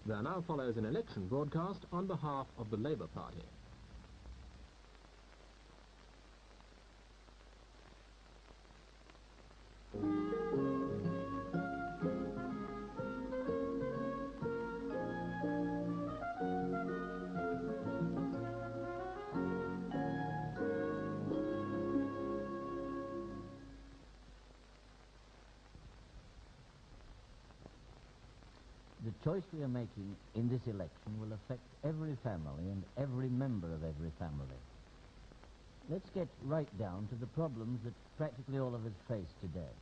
There now follows an election broadcast on behalf of the Labour Party. The choice we are making in this election will affect every family and every member of every family. Let's get right down to the problems that practically all of us face today.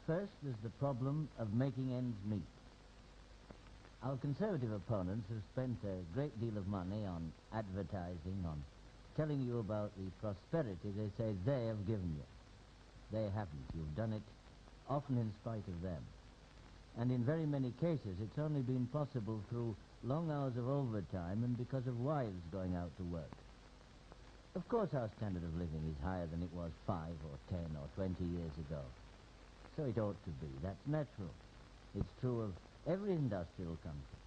First, there's the problem of making ends meet. Our Conservative opponents have spent a great deal of money on advertising, on telling you about the prosperity they say they have given you. They haven't. You've done it, often in spite of them. And in very many cases, it's only been possible through long hours of overtime and because of wives going out to work. Of course, our standard of living is higher than it was 5 or 10 or 20 years ago. So it ought to be. That's natural. It's true of every industrial country.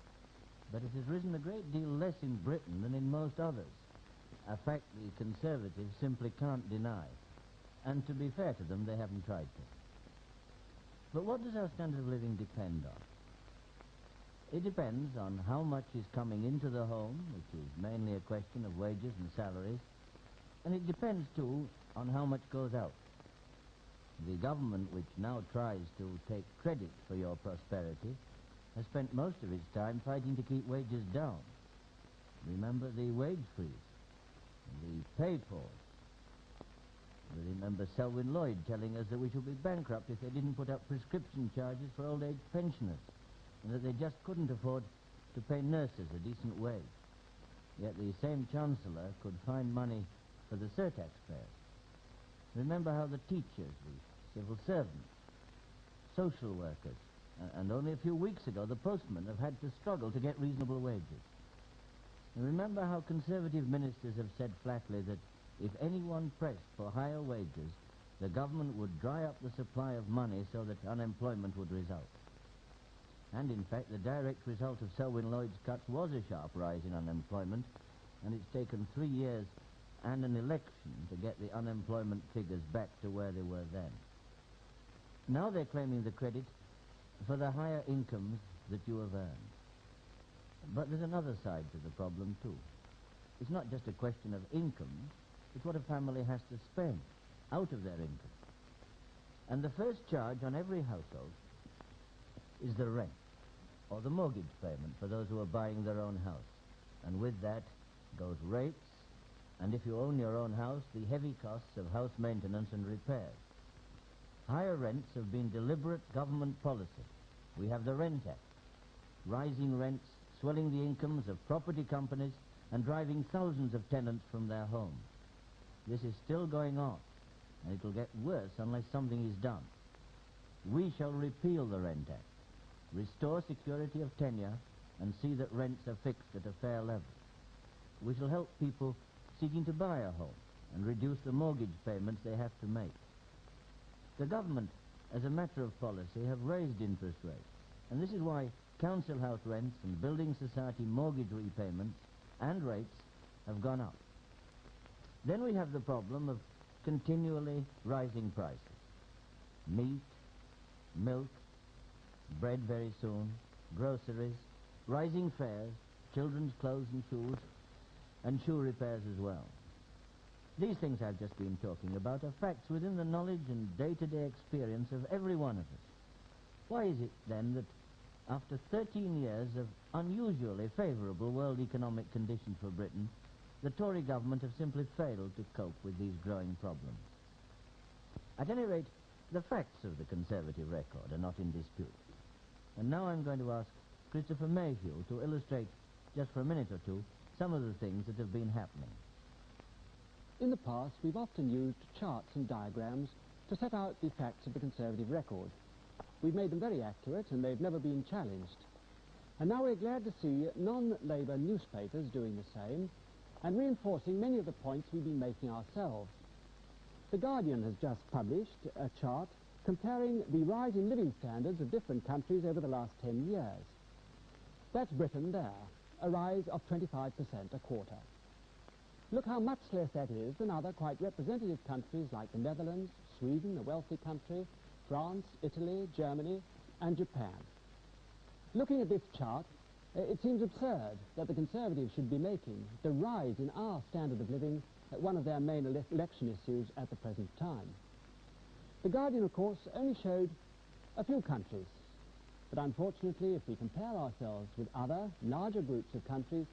But it has risen a great deal less in Britain than in most others, a fact the Conservatives simply can't deny. And to be fair to them, they haven't tried to. But what does our standard of living depend on? It depends on how much is coming into the home, which is mainly a question of wages and salaries, and it depends, too, on how much goes out. The government, which now tries to take credit for your prosperity, has spent most of its time fighting to keep wages down. Remember the wage freeze, the pay pause. Remember Selwyn Lloyd telling us that we should be bankrupt if they didn't put up prescription charges for old age pensioners, and that they just couldn't afford to pay nurses a decent wage. Yet the same Chancellor could find money for the surtax payers. Remember how the teachers, the civil servants, social workers, and only a few weeks ago the postmen have had to struggle to get reasonable wages. And remember how Conservative ministers have said flatly that if anyone pressed for higher wages, the government would dry up the supply of money so that unemployment would result. And in fact, the direct result of Selwyn Lloyd's cuts was a sharp rise in unemployment, and it's taken 3 years and an election to get the unemployment figures back to where they were then. Now they're claiming the credit for the higher incomes that you have earned. But there's another side to the problem, too. It's not just a question of income. It's what a family has to spend out of their income. And the first charge on every household is the rent, or the mortgage payment for those who are buying their own house. And with that goes rates, and if you own your own house, the heavy costs of house maintenance and repairs. Higher rents have been deliberate government policy. We have the Rent Act, rising rents, swelling the incomes of property companies, and driving thousands of tenants from their homes. This is still going on, and it will get worse unless something is done. We shall repeal the Rent Act, restore security of tenure, and see that rents are fixed at a fair level. We shall help people seeking to buy a home and reduce the mortgage payments they have to make. The government, as a matter of policy, have raised interest rates, and this is why council house rents and building society mortgage repayments and rates have gone up. Then we have the problem of continually rising prices. Meat, milk, bread very soon, groceries, rising fares, children's clothes and shoes, and shoe repairs as well. These things I've just been talking about are facts within the knowledge and day-to-day experience of every one of us. Why is it, then, that after 13 years of unusually favourable world economic conditions for Britain, the Tory government have simply failed to cope with these growing problems? At any rate, the facts of the Conservative record are not in dispute. And now I'm going to ask Christopher Mayhew to illustrate, just for a minute or two, some of the things that have been happening. In the past, we've often used charts and diagrams to set out the facts of the Conservative record. We've made them very accurate, and they've never been challenged. And now we're glad to see non-Labour newspapers doing the same and reinforcing many of the points we've been making ourselves. The Guardian has just published a chart comparing the rise in living standards of different countries over the last 10 years. That's Britain there, a rise of 25% a quarter. Look how much less that is than other quite representative countries like the Netherlands, Sweden, a wealthy country, France, Italy, Germany, and Japan. Looking at this chart, it seems absurd that the Conservatives should be making the rise in our standard of living one of their main election issues at the present time. The Guardian, of course, only showed a few countries, but unfortunately, if we compare ourselves with other, larger groups of countries,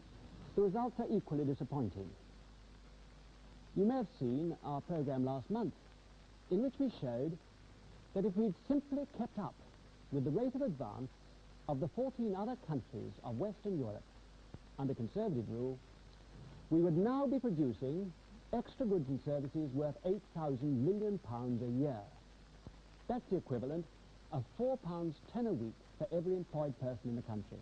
the results are equally disappointing. You may have seen our programme last month, in which we showed that if we'd simply kept up with the rate of advance of the 14 other countries of Western Europe under Conservative rule, we would now be producing extra goods and services worth £8,000 million a year. That's the equivalent of £4.10 a week for every employed person in the country.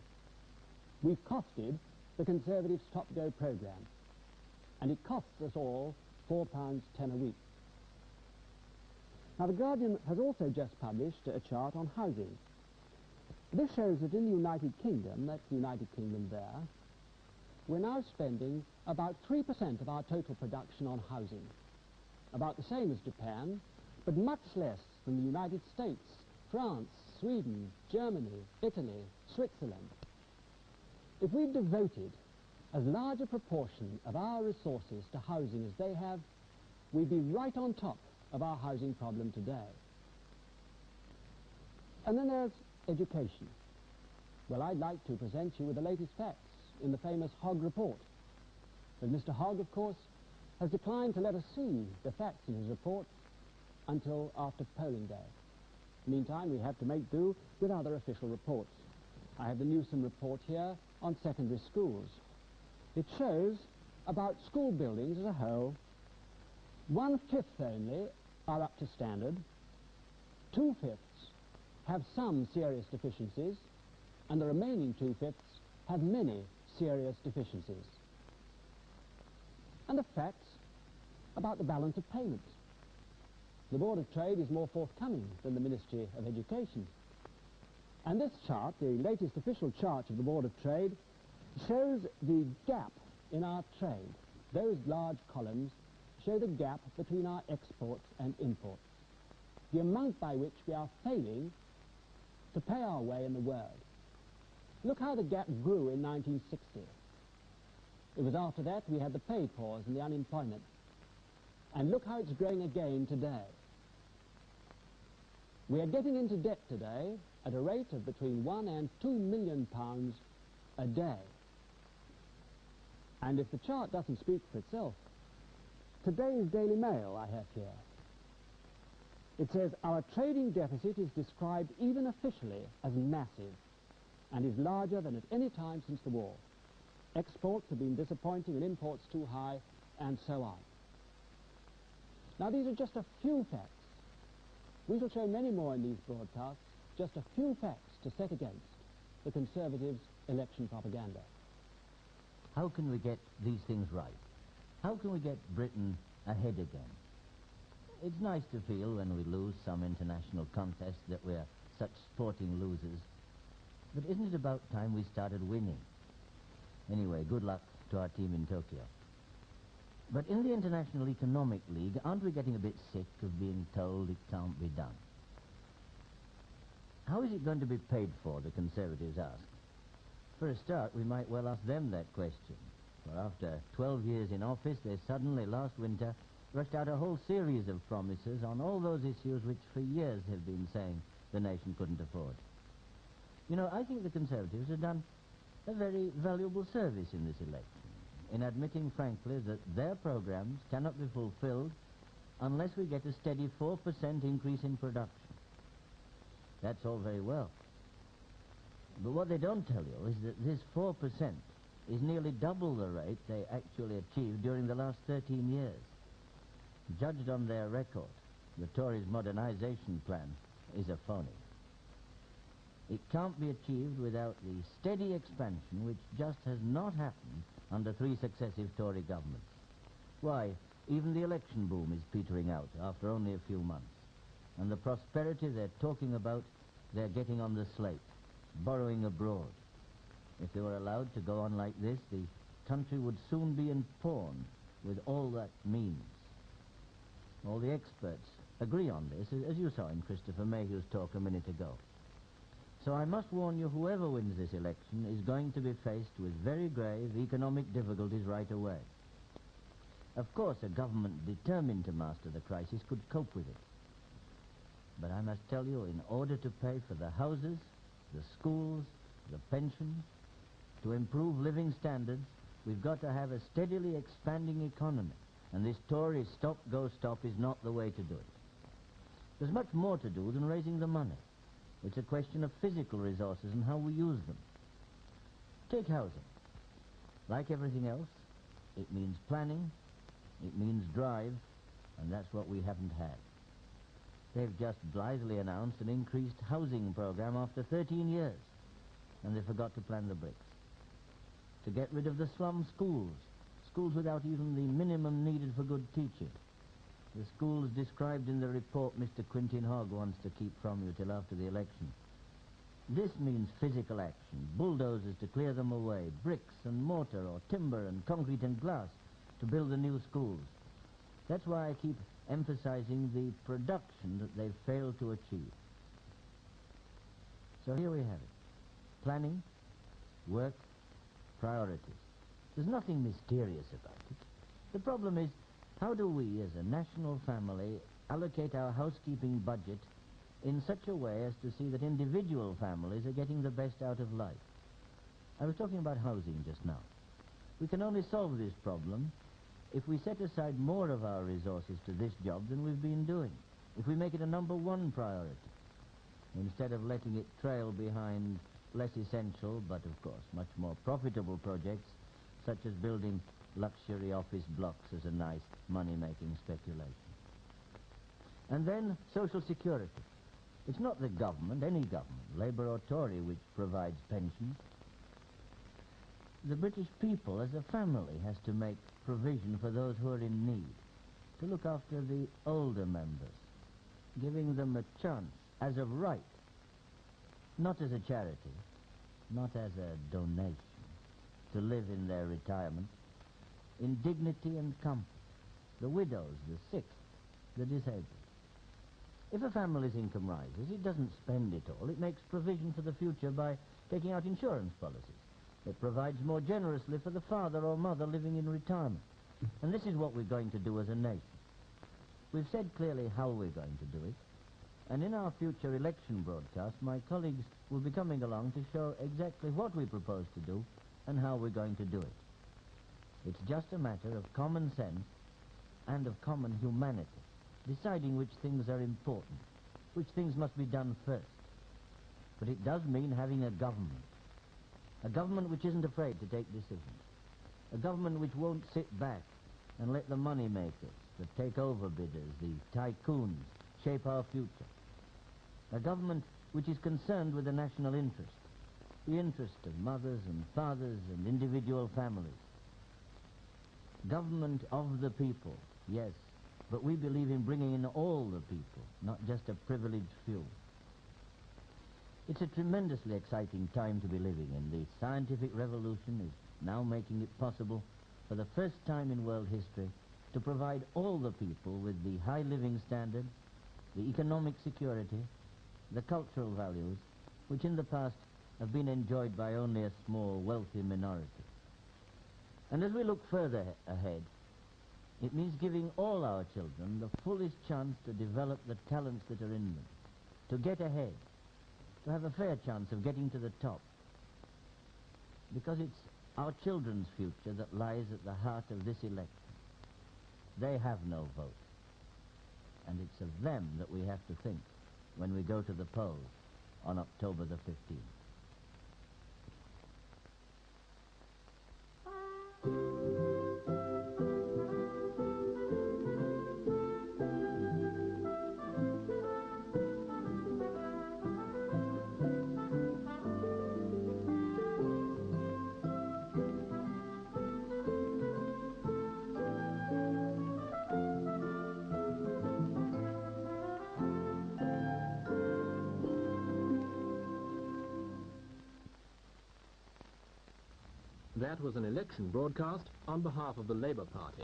We've costed the Conservatives' Top-Go programme, and it costs us all £4.10 a week. Now, the Guardian has also just published a chart on housing. This shows that in the United Kingdom, that's the United Kingdom there, we're now spending about 3% of our total production on housing, about the same as Japan, but much less than the United States, France, Sweden, Germany, Italy, Switzerland. If we devoted as large a proportion of our resources to housing as they have, we'd be right on top of our housing problem today. And then there's education. Well, I'd like to present you with the latest facts in the famous Hogg report. But Mr. Hogg, of course, has declined to let us see the facts in his report until after polling day. Meantime, we have to make do with other official reports. I have the Newsom report here on secondary schools. It shows about school buildings as a whole, 1/5 only are up to standard, 2/5 have some serious deficiencies, and the remaining 2/5 have many serious deficiencies. And the facts about the balance of payments. The Board of Trade is more forthcoming than the Ministry of Education. And this chart, the latest official chart of the Board of Trade, shows the gap in our trade. Those large columns show the gap between our exports and imports, the amount by which we are failing to pay our way in the world. Look how the gap grew in 1960. It was after that we had the pay pause and the unemployment. And look how it's growing again today. We are getting into debt today at a rate of between £1 and £2 million a day. And if the chart doesn't speak for itself, today's Daily Mail I have here. It says, our trading deficit is described even officially as massive and is larger than at any time since the war. Exports have been disappointing and imports too high, and so on. Now, these are just a few facts. We shall show many more in these broadcasts, just a few facts to set against the Conservatives' election propaganda. How can we get these things right? How can we get Britain ahead again? It's nice to feel when we lose some international contest that we're such sporting losers. But isn't it about time we started winning? Anyway, good luck to our team in Tokyo. But in the International Economic League, aren't we getting a bit sick of being told it can't be done? How is it going to be paid for, the Conservatives ask? For a start, we might well ask them that question. For after 12 years in office, they suddenly, last winter, rushed out a whole series of promises on all those issues which for years have been saying the nation couldn't afford. You know, I think the Conservatives have done a very valuable service in this election, in admitting frankly that their programs cannot be fulfilled unless we get a steady 4% increase in production. That's all very well. But what they don't tell you is that this 4% is nearly double the rate they actually achieved during the last 13 years. Judged on their record, the Tories' modernization plan is a phony. It can't be achieved without the steady expansion which just has not happened under 3 successive Tory governments. Why, even the election boom is petering out after only a few months. And the prosperity they're talking about, they're getting on the slate, borrowing abroad. If they were allowed to go on like this, the country would soon be in pawn with all that means. All the experts agree on this, as you saw in Christopher Mayhew's talk a minute ago. So I must warn you, whoever wins this election is going to be faced with very grave economic difficulties right away. Of course, a government determined to master the crisis could cope with it. But I must tell you, in order to pay for the houses, the schools, the pensions, to improve living standards, we've got to have a steadily expanding economy. And this Tory stop-go-stop is not the way to do it. There's much more to do than raising the money. It's a question of physical resources and how we use them. Take housing. Like everything else, it means planning, it means drive, and that's what we haven't had. They've just blithely announced an increased housing program after 13 years, and they forgot to plan the bricks. To get rid of the slum schools without even the minimum needed for good teaching. The schools described in the report Mr. Quintin Hogg wants to keep from you till after the election. This means physical action, bulldozers to clear them away, bricks and mortar or timber and concrete and glass to build the new schools. That's why I keep emphasizing the production that they've failed to achieve. So here we have it. Planning, work, priorities. There's nothing mysterious about it. The problem is, how do we, as a national family, allocate our housekeeping budget in such a way as to see that individual families are getting the best out of life? I was talking about housing just now. We can only solve this problem if we set aside more of our resources to this job than we've been doing, if we make it a number one priority, instead of letting it trail behind less essential, but of course much more profitable projects, such as building luxury office blocks as a nice money-making speculation. And then social security. It's not the government, any government, Labour or Tory, which provides pensions. The British people, as a family, has to make provision for those who are in need, to look after the older members, giving them a chance, as of right, not as a charity, not as a donation, to live in their retirement, in dignity and comfort, the widows, the sick, the disabled. If a family's income rises, it doesn't spend it all. It makes provision for the future by taking out insurance policies. It provides more generously for the father or mother living in retirement. And this is what we're going to do as a nation. We've said clearly how we're going to do it, and in our future election broadcast, my colleagues will be coming along to show exactly what we propose to do and how we're going to do it. It's just a matter of common sense and of common humanity, deciding which things are important, which things must be done first. But it does mean having a government which isn't afraid to take decisions, a government which won't sit back and let the money makers, the takeover bidders, the tycoons, shape our future. A government which is concerned with the national interest, the interest of mothers and fathers and individual families. Government of the people, yes, but we believe in bringing in all the people, not just a privileged few. It's a tremendously exciting time to be living in. The scientific revolution is now making it possible, for the first time in world history, to provide all the people with the high living standards, the economic security, the cultural values, which in the past have been enjoyed by only a small, wealthy minority. And as we look further ahead, it means giving all our children the fullest chance to develop the talents that are in them, to get ahead, to have a fair chance of getting to the top. Because it's our children's future that lies at the heart of this election. They have no vote, and it's of them that we have to think when we go to the polls on October the 15th. That was an election broadcast on behalf of the Labour Party.